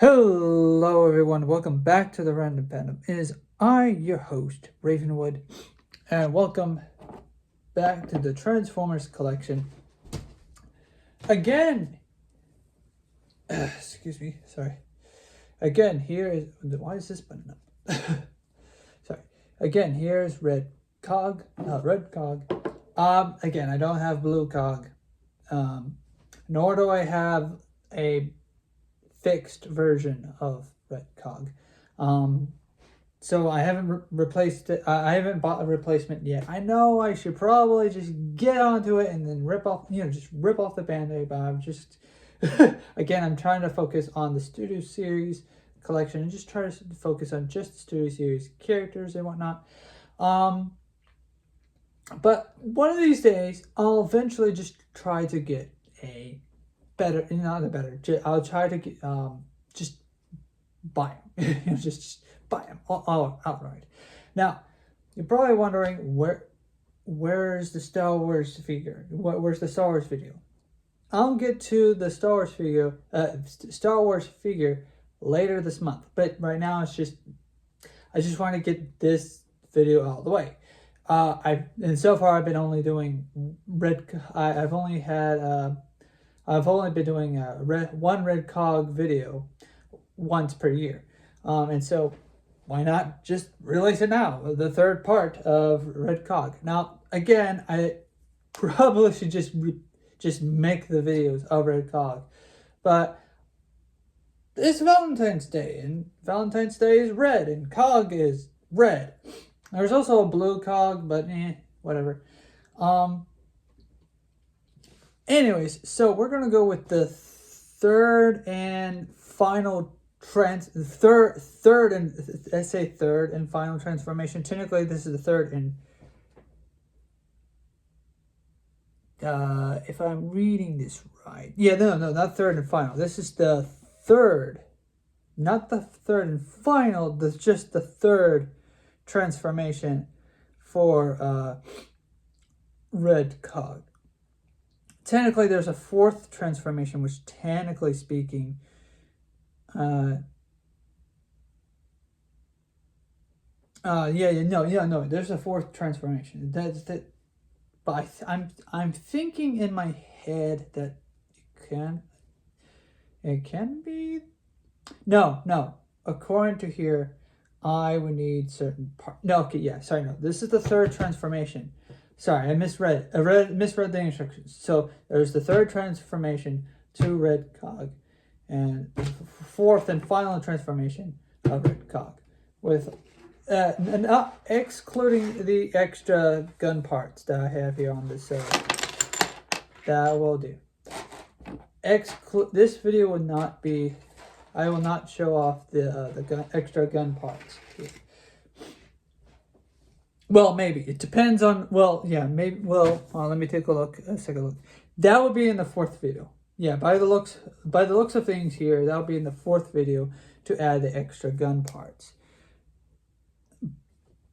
Hello everyone, welcome back to the Random Fandom. It is I, your host, Ravenwood, and welcome back to the Transformers collection. Again, excuse me, sorry. Again, here is, why is this button up? Sorry. Again, here's Red Cog. Again, I don't have Blue Cog, nor do I have a fixed version of Red Cog. So I haven't replaced it. I haven't bought a replacement yet. I know I should probably just get onto it and then rip off the Band-Aid, but I'm just, again, I'm trying to focus on the Studio Series collection and just try to focus on just the Studio Series characters and whatnot. But one of these days, I'll eventually just try to get a better, I'll try to get, just buy them. just buy them all outright. Now, you're probably wondering where's the Star Wars figure? Where's the Star Wars video? I'll get to the Star Wars figure later this month. But right now, I just want to get this video out of the way. And so far I've been only doing I've only been doing one Red Cog video once per year. And so why not just release it now, the third part of Red Cog. Now, again, I probably should just make the videos of Red Cog. But it's Valentine's Day, and Valentine's Day is red, and Cog is red. There's also a Blue Cog, but whatever. Anyways, so we're gonna go with the third and final third and final transformation. Technically, this is the third and if I'm reading this right, no, not third and final. This is the third, not the third and final. That's just the third transformation for Red Cog. Technically, there's a fourth transformation, which technically speaking, there's a fourth transformation. But I'm thinking in my head that it can be. No. According to here, I would need certain part. No, okay, yeah. Sorry, no. This is the third transformation. Sorry, I misread the instructions. So there's the third transformation to Red Cog, and fourth and final transformation of Red Cog, with excluding the extra gun parts that I have here on this. That will do. This video will not be. I will not show off the extra gun parts here. Well, maybe. It depends on, maybe, let me take a look, second look. That would be in the fourth video. Yeah, by the looks of things here, that would be in the fourth video to add the extra gun parts.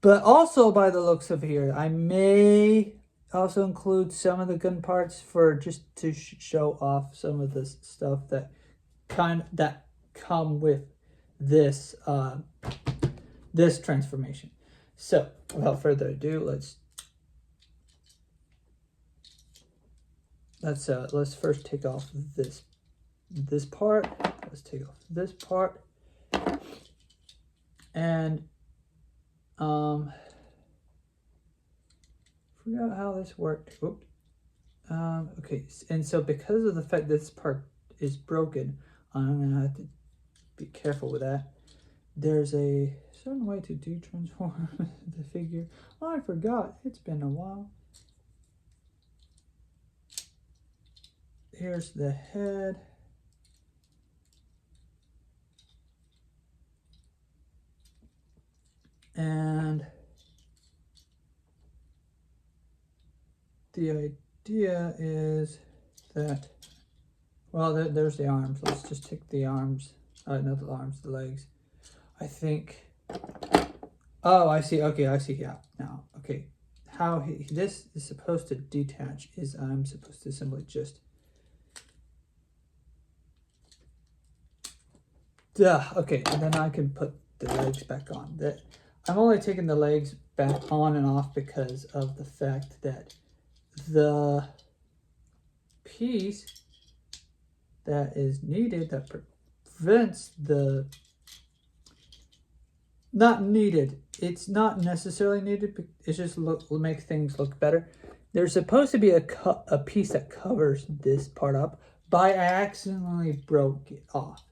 But also by the looks of here, I may also include some of the gun parts for just to show off some of the stuff that come with this, this transformation. So, without further ado, let's first take off this part. Let's take off this part, and forgot how this worked. Oops. Okay, and so because of the fact this part is broken, I'm gonna have to be careful with that. There's a certain way to de-transform the figure. Oh, I forgot. It's been a while. Here's the head. And the idea is that, well, there's the arms. Let's just take the arms. Not the arms, the legs. I think. Oh, I see. Okay, I see. Yeah. Now, okay. How this is supposed to detach is I'm supposed to simply just Okay, and then I can put the legs back on. I'm only taking the legs back on and off because of the fact that the piece that is needed, that prevents the, not needed, it's not necessarily needed, it's just make things look better. There's supposed to be a piece that covers this part up, but I accidentally broke it off.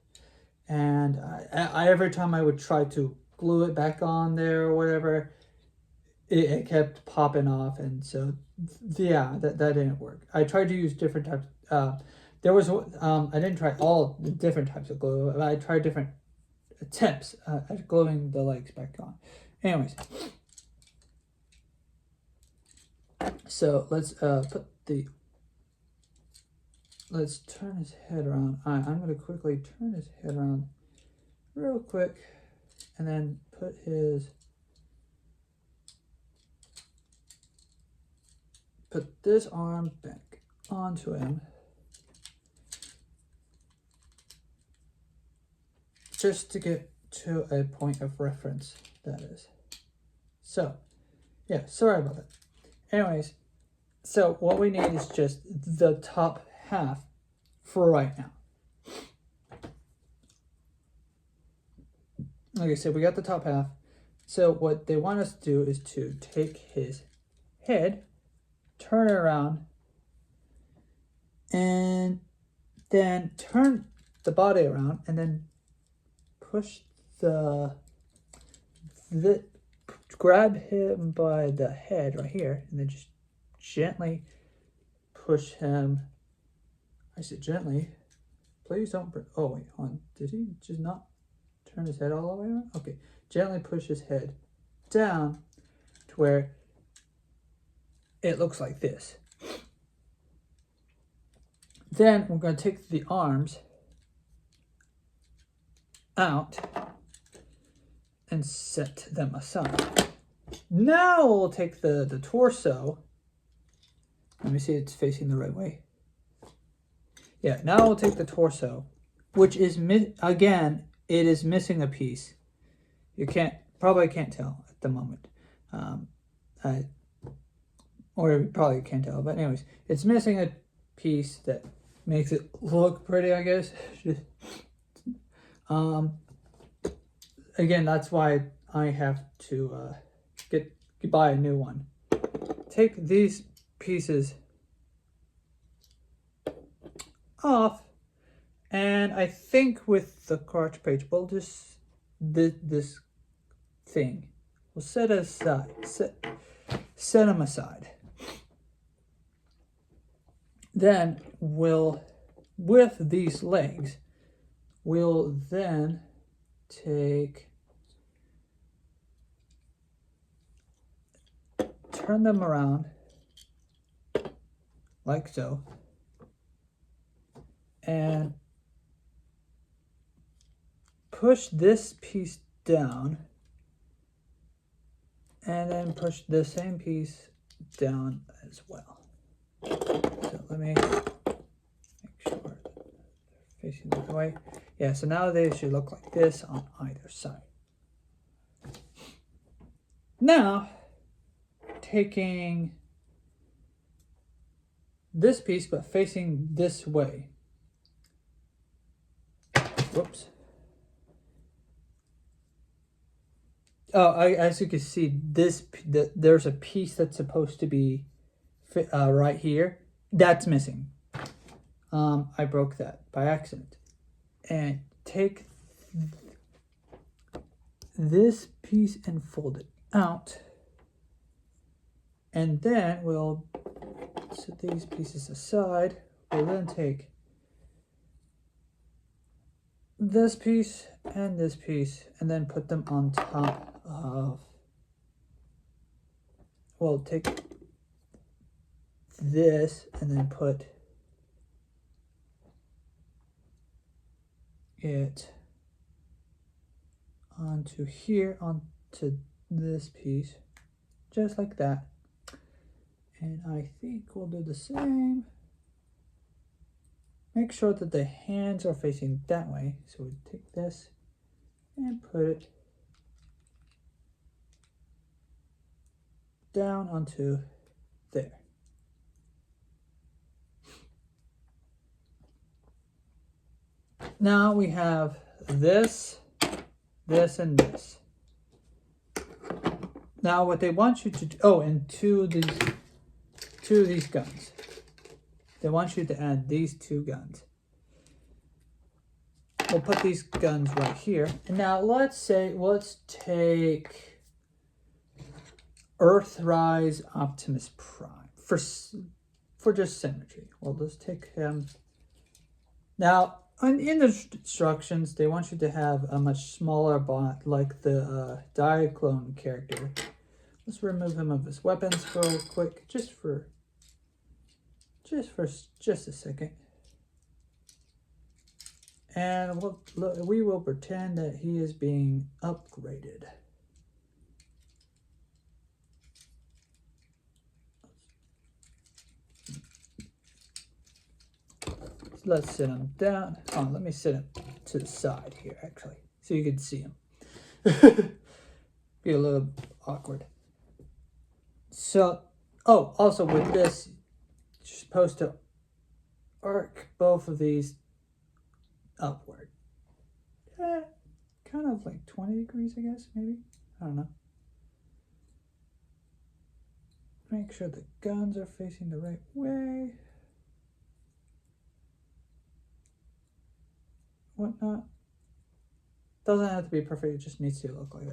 And I every time I would try to glue it back on there or whatever, it kept popping off, and so yeah, that didn't work. I tried to use different types. There was I didn't try all the different types of glue. I tried different attempts at gluing the legs back on. Anyways, so let's let's turn his head around. I'm going to quickly turn his head around real quick, and then put this arm back onto him, just to get to a point of reference, that is. So, yeah, sorry about that. Anyways, so what we need is just the top half for right now. Like I said, we got the top half. So what they want us to do is to take his head, turn it around, and then turn the body around, and then push grab him by the head right here, and then just gently push him. I said gently. Please don't. Oh wait, hold on. Did he just not turn his head all the way around? Okay, gently push his head down to where it looks like this. Then we're going to take the arms out and set them aside. Now we'll take the torso. Let me see it's facing the right way. Yeah, now we'll take the torso, which is, again, it is missing a piece. You probably can't tell at the moment. Or you probably can't tell, but anyways, it's missing a piece that makes it look pretty, I guess. Again, that's why I have to buy a new one. Take these pieces off, and I think with the crotch page, we'll just this thing, we'll set them aside. Then with these legs, we'll then turn them around like so, and push this piece down, and then push the same piece down as well. So let me make sure they're facing the way. Yeah, so now they should look like this on either side. Now, taking this piece but facing this way. Whoops. Oh, as you can see, there's a piece that's supposed to be right here. That's missing. I broke that by accident. And take this piece and fold it out. And then we'll set these pieces aside. We'll then take this piece and then put them on top of, well, take this and then put it onto here, onto this piece, just like that. And I think we'll do the same. Make sure that the hands are facing that way. So we take this and put it down onto there. Now we have this, this, and this. Now what they want you to do, oh, and two of these guns. They want you to add these two guns. We'll put these guns right here. And now let's take Earthrise Optimus Prime for just symmetry. Well, let's take him. Now, in the instructions, they want you to have a much smaller bot, like the Diaclone character. Let's remove him of his weapons real quick, just a second. And we will pretend that he is being upgraded. Let's sit him down. Oh, let me sit him to the side here, actually, so you can see him. Be a little awkward. So, oh, also with this, you're supposed to arc both of these upward. Kind of like 20 degrees, I guess, maybe. I don't know. Make sure the guns are facing the right way. Whatnot. Doesn't have to be perfect, it just needs to look like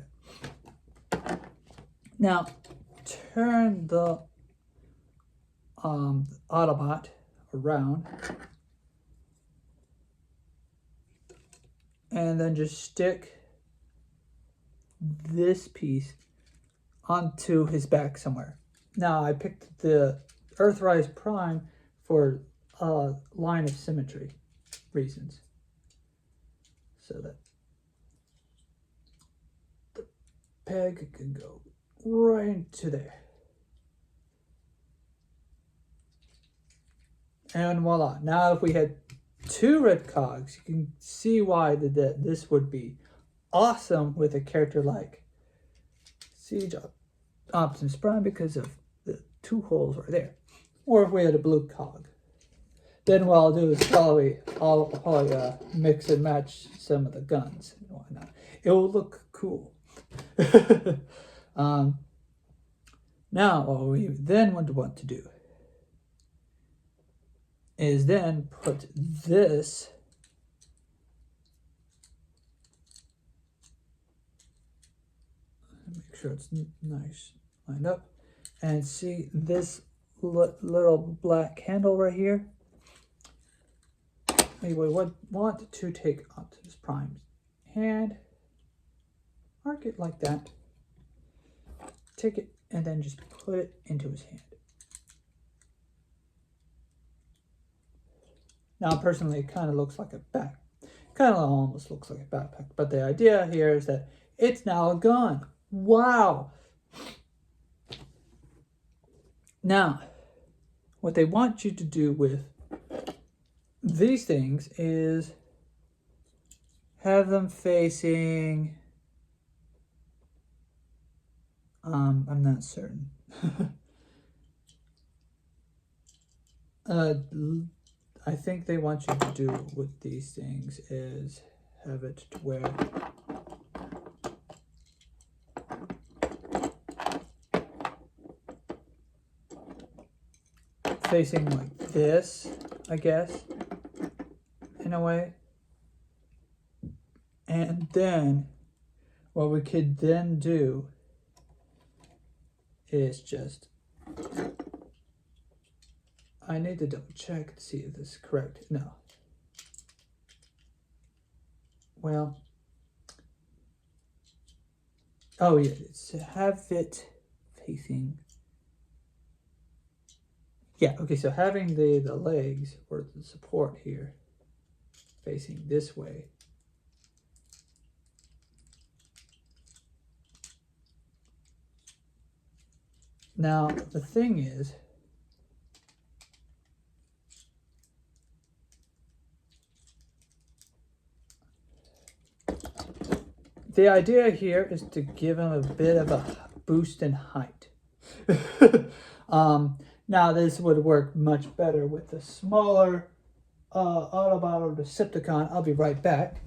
that. Now, turn the Autobot around. And then just stick this piece onto his back somewhere. Now, I picked the Earthrise Prime for line of symmetry reasons. So that the peg can go right into there. And voila. Now if we had two red cogs, you can see why this would be awesome with a character like Siege Optimus Prime, because of the two holes right there. Or if we had a blue cog. Then what I'll do is I'll mix and match some of the guns and whatnot. It will look cool. Now, what we then would want to do is then put this make sure it's nice lined up, and see this little black handle right here. We would want to take Optimus Prime's hand, arc it like that, take it, and then just put it into his hand. Now, personally, it kind of looks like a backpack. Kind of almost looks like a backpack. But the idea here is that it's now a gun. Wow! Now, what they want you to do with these things is have them facing, I'm not certain. I think they want you to do with these things is have it to where facing like this, I guess, in a way. And then what we could then do is just, I need to double check to see if this is correct. No. Well, oh yeah, it's to have it facing, yeah, okay, so having the legs or the support here facing this way. Now, the thing is, the idea here is to give him a bit of a boost in height. Now this would work much better with the smaller Autobot or Decepticon. I'll be right back.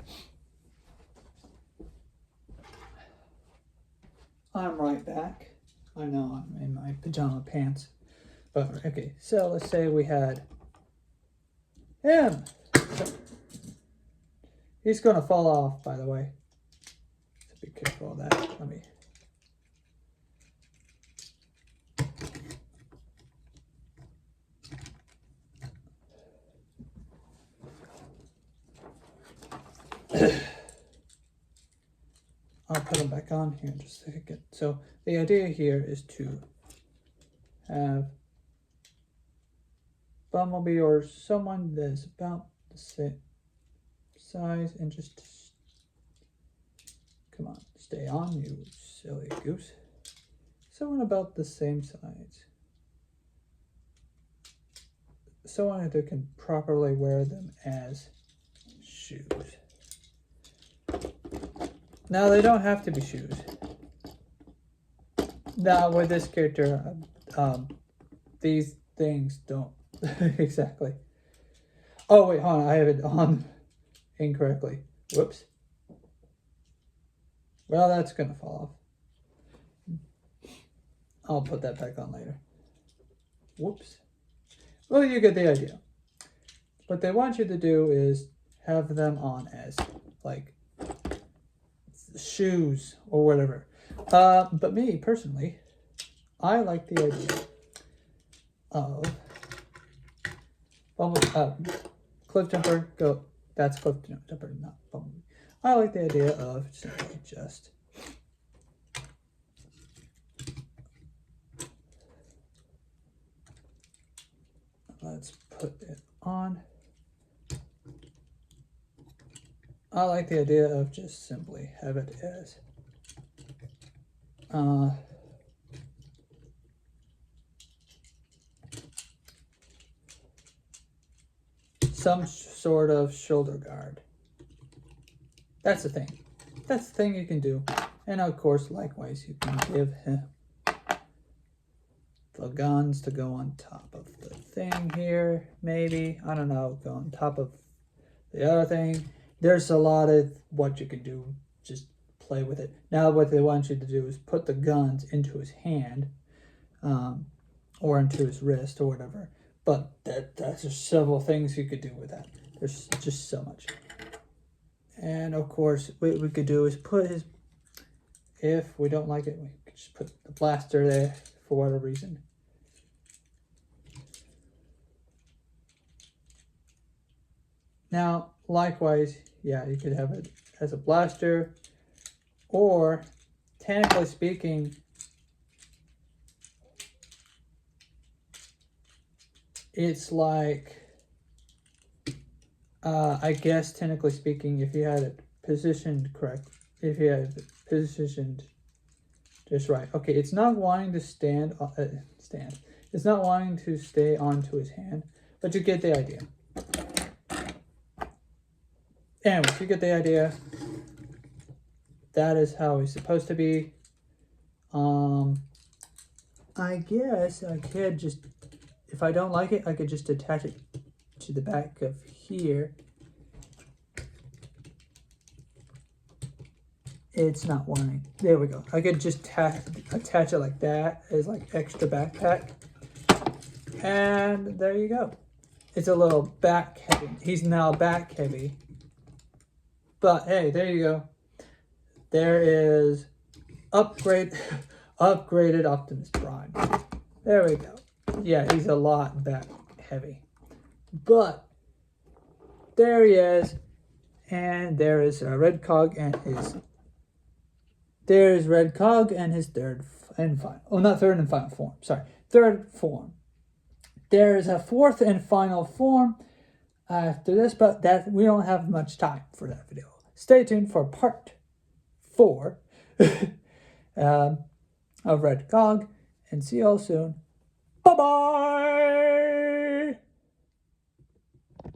I'm right back. I know I'm in my pajama pants. But okay, so let's say we had him. He's gonna fall off, by the way. So be careful of that. Let me. I'll put them back on here in just a second. So the idea here is to have Bumblebee or someone that's about the same size and just come on, stay on, you silly goose. Someone about the same size. Someone that can properly wear them as shoes. Now they don't have to be shoes. Now with this character, these things don't exactly. Oh wait, hold on, I have it on incorrectly. Whoops. Well, that's gonna fall off. I'll put that back on later. Whoops. Well, you get the idea. What they want you to do is have them on as like shoes or whatever. But me personally, I like the idea of Cliffjumper. Go. That's Cliffjumper, not Bumblebee. I like the idea of simply just let's put it on. I like the idea of just simply have it as some sort of shoulder guard. That's the thing. That's the thing you can do. And of course, likewise, you can give him the guns to go on top of the thing here. Maybe, I don't know, go on top of the other thing. There's a lot of what you can do. Just play with it. Now what they want you to do is put the guns into his hand or into his wrist or whatever. But that's just several things you could do with that. There's just so much. And of course, what we could do is put his, if we don't like it, we could just put the blaster there for whatever reason. Now, likewise, yeah, you could have it as a blaster, or technically speaking, it's like, I guess technically speaking, if you had it positioned correct, if you had it positioned just right. Okay, it's not wanting to stand. It's not wanting to stay onto his hand, but you get the idea. Anyways, you get the idea. That is how he's supposed to be. I guess I could just, if I don't like it, I could just attach it to the back of here. It's not wanting. There we go. I could just attach it like that as like extra backpack. And there you go. It's a little back heavy. He's now back heavy. But hey, there you go. There is upgraded Optimus Prime. There we go. Yeah, he's a lot back heavy. But there he is. And there is Red Cog and his... There's Red Cog and his third and final... Oh, not third and final form. Sorry. Third form. There's a fourth and final form after this, but that we don't have much time for that video. Stay tuned for part 4 of Red Cog, and see you all soon. Bye-bye!